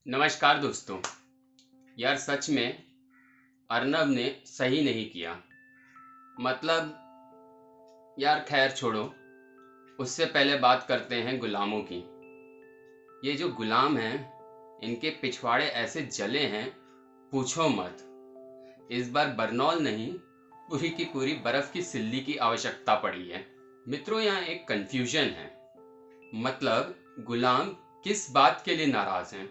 नमस्कार दोस्तों। यार सच में अर्नब ने सही नहीं किया। मतलब यार खैर छोड़ो। उससे पहले बात करते हैं गुलामों की। ये जो गुलाम हैं इनके पिछवाड़े ऐसे जले हैं, पूछो मत। इस बार बरनौल नहीं, पूरी की पूरी बर्फ की सिल्ली की आवश्यकता पड़ी है। मित्रों, यहाँ एक कंफ्यूजन है। मतलब गुलाम किस बात के लिए नाराज हैं,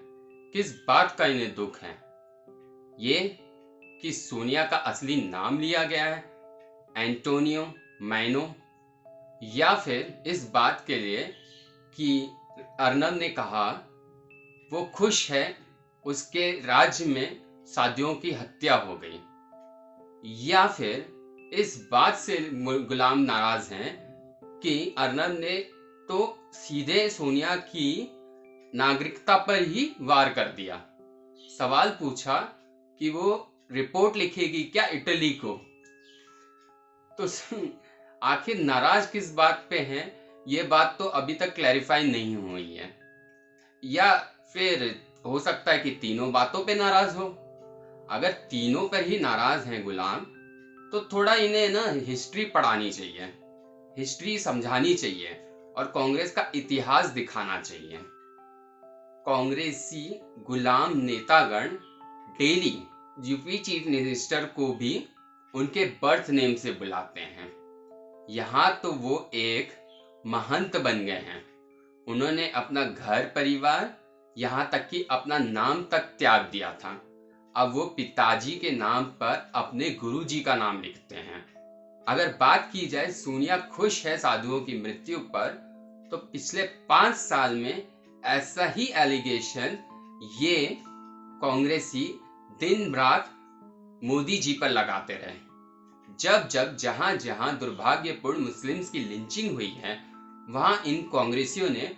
किस बात का इन्हें दुख है? ये कि सोनिया का असली नाम लिया गया है, एंटोनियो मैनो, या फिर इस बात के लिए कि अर्नब ने कहा वो खुश है उसके राज्य में साधुओं की हत्या हो गई, या फिर इस बात से गुलाम नाराज हैं कि अर्नब ने तो सीधे सोनिया की नागरिकता पर ही वार कर दिया। सवाल पूछा कि वो रिपोर्ट लिखेगी क्या इटली को? तो आखिर नाराज किस बात पे हैं, ये बात तो अभी तक क्लैरिफाई नहीं हुई है। या फिर हो सकता है कि तीनों बातों पे नाराज हो। अगर तीनों पर ही नाराज हैं गुलाम, तो थोड़ा इन्हें ना हिस्ट्री पढ़ानी चाहिए, हिस्ट्री समझानी चाहिए और कांग्रेस का इतिहास दिखाना चाहिए। कांग्रेसी गुलाम नेतागण डेली यूपी चीफ मिनिस्टर को भी उनके बर्थ नेम से बुलाते हैं। यहाँ तो वो एक महंत बन गए हैं। उन्होंने अपना घर परिवार, यहाँ तक कि अपना नाम तक त्याग दिया था। अब वो पिताजी के नाम पर अपने गुरुजी का नाम लिखते हैं। अगर बात की जाए सोनिया खुश है साधुओं की मृत्यु पर, तो पिछले 5 साल में ऐसा ही एलिगेशन ये कांग्रेसी दिन रात मोदी जी पर लगाते रहे। जब जब जहां जहां दुर्भाग्यपूर्ण मुस्लिम्स की लिंचिंग हुई है, वहां इन कांग्रेसियों ने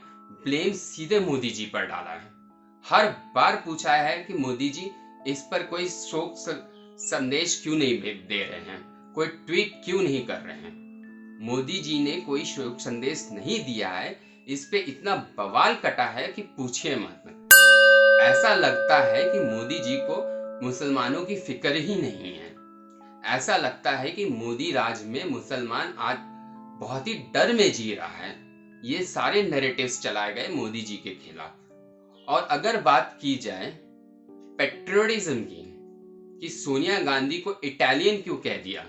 ब्लेम सीधे मोदी जी पर डाला है। हर बार पूछा है कि मोदी जी इस पर कोई शोक संदेश क्यों नहीं दे रहे हैं, कोई ट्वीट क्यों नहीं कर रहे हैं। मोदी जी ने कोई शोक संदेश नहीं दिया है, इस पे इतना बवाल कटा है कि पूछिए मत। ऐसा लगता है कि मोदी जी को मुसलमानों की फिक्र ही नहीं है। ऐसा लगता है कि मोदी राज में मुसलमान आज बहुत ही डर में जी रहा है। ये सारे नैरेटिव्स चलाए गए मोदी जी के खिलाफ। और अगर बात की जाए पेट्रियोटिज्म की, कि सोनिया गांधी को इटालियन क्यों कह दिया,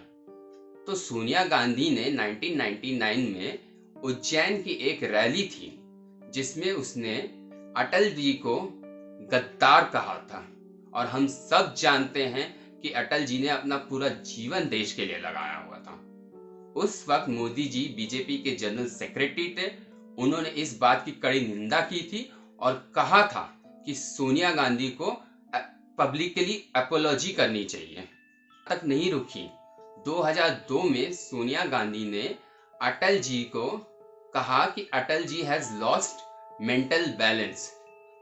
तो सोनिया गांधी ने 1999 में उज्जैन की एक रैली थी जिसमें उसने अटल जी को गद्दार कहा था। और हम सब जानते हैं कि अटल जी ने अपना पूरा जीवन देश के लिए लगाया हुआ था। उस वक्त मोदी जी बीजेपी के जनरल सेक्रेटरी थे। उन्होंने इस बात की कड़ी निंदा की थी और कहा था कि सोनिया गांधी को पब्लिकली अपोलॉजी करनी चाहिए। तक नहीं रुकी। 2002 में सोनिया गांधी ने अटल जी को कहा कि Atal ji has lost mental balance,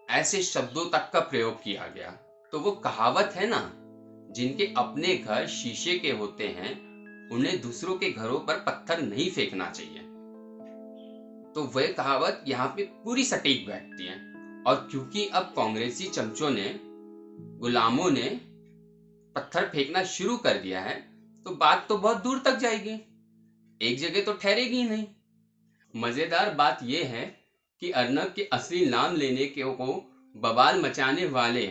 ऐसे शब्दों तक का प्रयोग किया गया। तो वो कहावत है ना, जिनके अपने घर शीशे के होते हैं उन्हें दूसरों के घरों पर पत्थर नहीं फेंकना चाहिए। तो वह कहावत यहाँ पे पूरी सटीक बैठती है। और क्योंकि अब कांग्रेसी चमचों ने, गुलामों ने पत्थर फेंकना शुरू कर दिया है, तो बात तो बहुत दूर तक जाएगी, एक जगह तो ठहरेगी ही नहीं। मजेदार बात यह है कि अर्नब के असली नाम लेने को बवाल मचाने वाले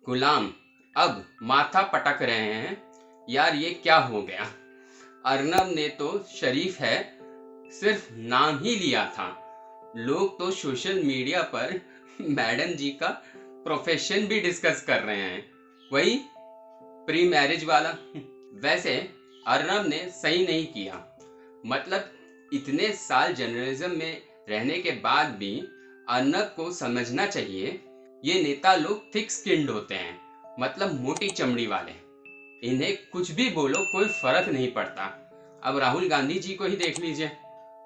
गुलाम अब माथा पटक रहे हैं। यार ये क्या हो गया? अर्नब ने तो शरीफ है सिर्फ नाम ही लिया था। लोग तो सोशल मीडिया पर मैडम जी का प्रोफेशन भी डिस्कस कर रहे हैं, वही प्री मैरिज वाला। वैसे अर्नब ने सही नहीं किया। मतलब इतने साल जर्नलिज्म में रहने के बाद भी अर्नब को समझना चाहिए, ये नेता लोग थिक स्किन्ड होते हैं, मतलब मोटी चमड़ी वाले। इन्हें कुछ भी बोलो कोई फर्क नहीं पड़ता। अब राहुल गांधी जी को ही देख लीजिए,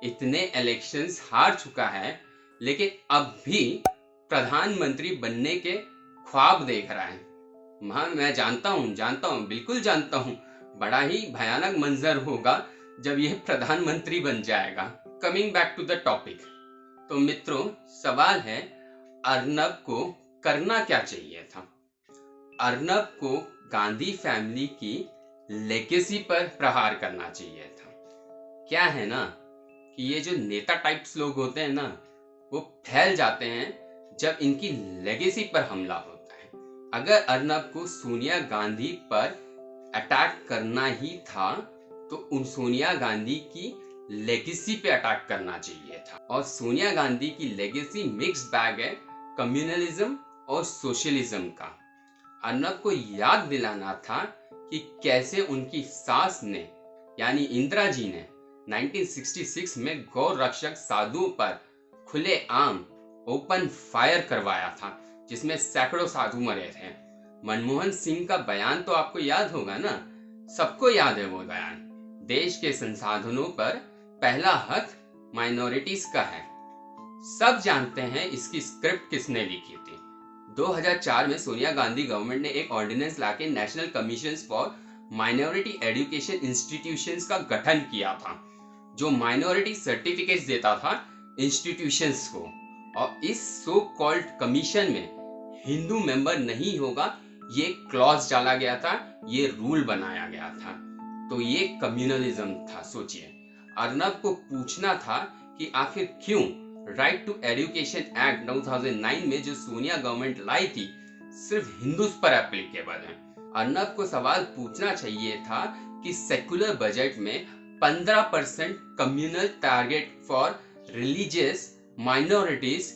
इतने इलेक्शंस हार चुका है लेकिन अब भी प्रधानमंत्री बनने के ख्वाब देख रहा है। मैं जानता हूँ, बिल्कुल जानता हूँ, बड़ा ही भयानक मंजर होगा जब यह प्रधानमंत्री बन जाएगा। Coming back to the topic, तो मित्रों सवाल है अर्नब को करना क्या चाहिए था? अर्नब को गांधी फैमिली की लेगेसी पर प्रहार करना चाहिए था। क्या है ना कि ये जो नेता टाइप्स लोग होते हैं ना, वो फैल जाते हैं जब इनकी लेगेसी पर हमला होता है। अगर अर्नब को सोनिया गांधी पर अटैक करना ही था तो उन सोनिया गांधी की लेगेसी पे अटैक करना चाहिए था। और सोनिया गांधी की लेगेसी मिक्स बैग है कम्युनलिज्म और सोशलिज्म का। अर्नब को याद दिलाना था कि कैसे उनकी सास ने यानी इंदिरा जी ने 1966 में गौ रक्षक साधुओं पर खुलेआम ओपन फायर करवाया था, जिसमें सैकड़ों साधु मरे थे। मनमोहन सिंह का बयान तो आपको याद होगा ना, सबको याद है वो बयान। देश के संसाधनों पर पहला हक माइनॉरिटीज का है। सब जानते हैं इसकी स्क्रिप्ट किसने लिखी थी। 2004 में सोनिया गांधी गवर्नमेंट ने एक ऑर्डिनेंस लाके national commission for minority education institutions का गठन किया था, जो माइनॉरिटी सर्टिफिकेट्स देता था इंस्टीट्यूशंस को। और इस सो कॉल्ड कमीशन में हिंदू मेंबर नहीं होगा, ये क्लॉज डाला गया था, ये रूल बनाया गया था। तो ये कम्युनलिज्म था। सोचिए, अर्नब को पूछना था कि आखिर क्यों राइट टू एजुकेशन एक्ट 2009 में जो सोनिया गवर्नमेंट लाई थी सिर्फ हिंदूज पर एप्लीकेबल है। अर्नब को सवाल पूछना चाहिए था कि सेकुलर बजट में 15% communal target for religious minorities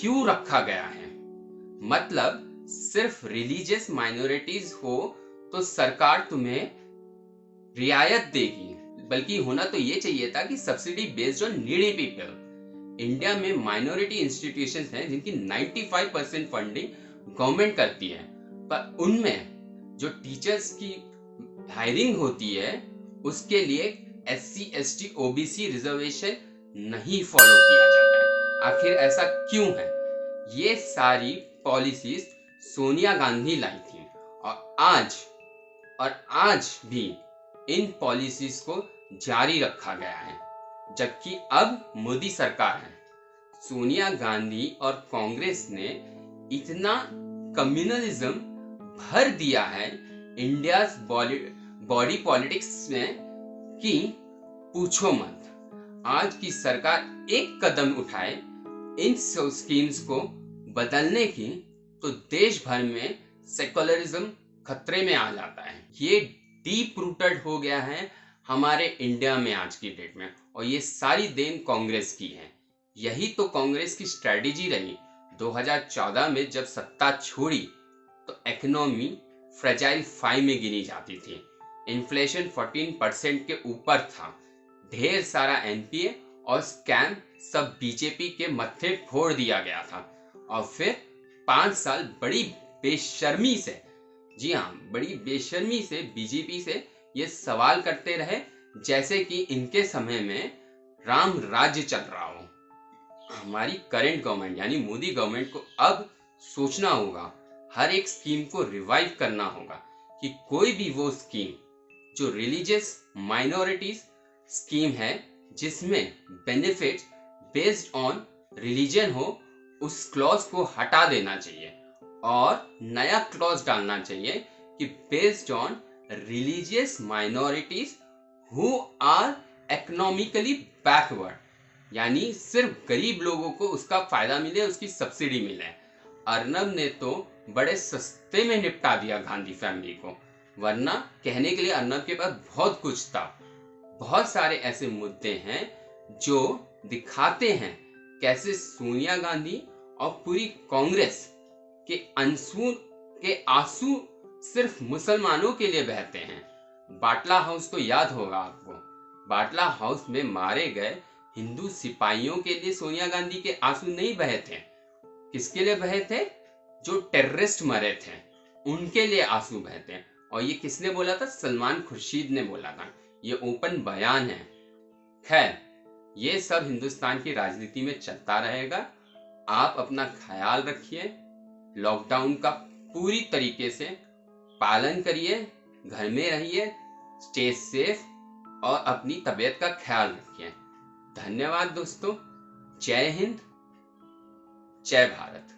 क्यों रखा गया है। मतलब सिर्फ रिलीजियस माइनॉरिटीज हो तो सरकार तुम्हें रियायत देगी, बल्कि होना तो ये चाहिए था कि subsidy based on needy people. India में माइनॉरिटी इंस्टीट्यूशंस हैं जिनकी 95% फंडिंग गवर्नमेंट करती है, पर उनमें जो टीचर्स की हायरिंग होती है उसके लिए SC ST OBC रिजर्वेशन नहीं फॉलो किया जाता है। आखिर ऐसा क्यों है? ये सारी पॉलिसीज सोनिया गांधी लाई थी और आज भी इन पॉलिसीज को जारी रखा गया है, जबकि अब मोदी सरकार है। सोनिया गांधी और कांग्रेस ने इतना कम्युनलिज्म भर दिया है इंडिया बॉडी पॉलिटिक्स में कि पूछो मत। आज की सरकार एक कदम उठाए इन स्कीम्स को बदलने की तो देश भर में सेकुलरिज्म खतरे में आ जाता है। ये डीप रूटेड हो गया है हमारे इंडिया में आज की डेट में, और ये सारी देन कांग्रेस की है। यही तो कांग्रेस की स्ट्रेटेजी रही। 2014 में जब सत्ता छोड़ी तो इकोनॉमी फ्रेजाइल 5 में गिनी जाती थी, इन्फ्लेशन 14% के ऊपर था, ढेर सारा NPA और स्कैम सब बीजेपी के मत्थे फोड़ दिया गया था। और फिर 5 साल बड़ी बेशर्मी से, जी हाँ, बड़ी बेशर्मी से बीजेपी से ये सवाल करते रहे जैसे कि इनके समय में राम राज्य चल रहा हो। हमारी करंट गवर्नमेंट यानी मोदी गवर्नमेंट को अब सोचना होगा, हर एक स्कीम को रिवाइव करना होगा कि कोई भी वो स्कीम जो रिलीजियस माइनॉरिटीज स्कीम है जिसमें बेनिफिट बेस्ड ऑन रिलीजन हो, उस क्लॉज को हटा देना चाहिए और नया क्लॉज डालना चाहिए कि based on religious minorities who are economically backward, यानी सिर्फ गरीब लोगों को उसका फायदा मिले, उसकी सब्सिडी मिले। अर्नब ने तो बड़े सस्ते में निपटा दिया गांधी फैमिली को, वरना कहने के लिए अर्नब के पास बहुत कुछ था। बहुत सारे ऐसे मुद्दे हैं जो दिखाते हैं कैसे सोनिया गांधी और पूरी कांग्रेस के आंसू सिर्फ मुसलमानों के लिए बहते हैं। बाटला हाउस तो याद होगा आपको। बाटला हाउस में मारे गए हिंदू सिपाहियों के लिए सोनिया गांधी के आंसू नहीं बहे थे। किसके लिए बहे थे? जो टेररिस्ट मरे थे उनके लिए आंसू बहते हैं। और ये किसने बोला था? सलमान खुर्शीद ने बोला था। ये ओपन बयान है। खैर, ये सब हिंदुस्तान की राजनीति में चलता रहेगा। आप अपना ख्याल रखिए, लॉकडाउन का पूरी तरीके से पालन करिए, घर में रहिए, स्टे सेफ और अपनी तबीयत का ख्याल रखिए। धन्यवाद दोस्तों। जय हिंद, जय भारत।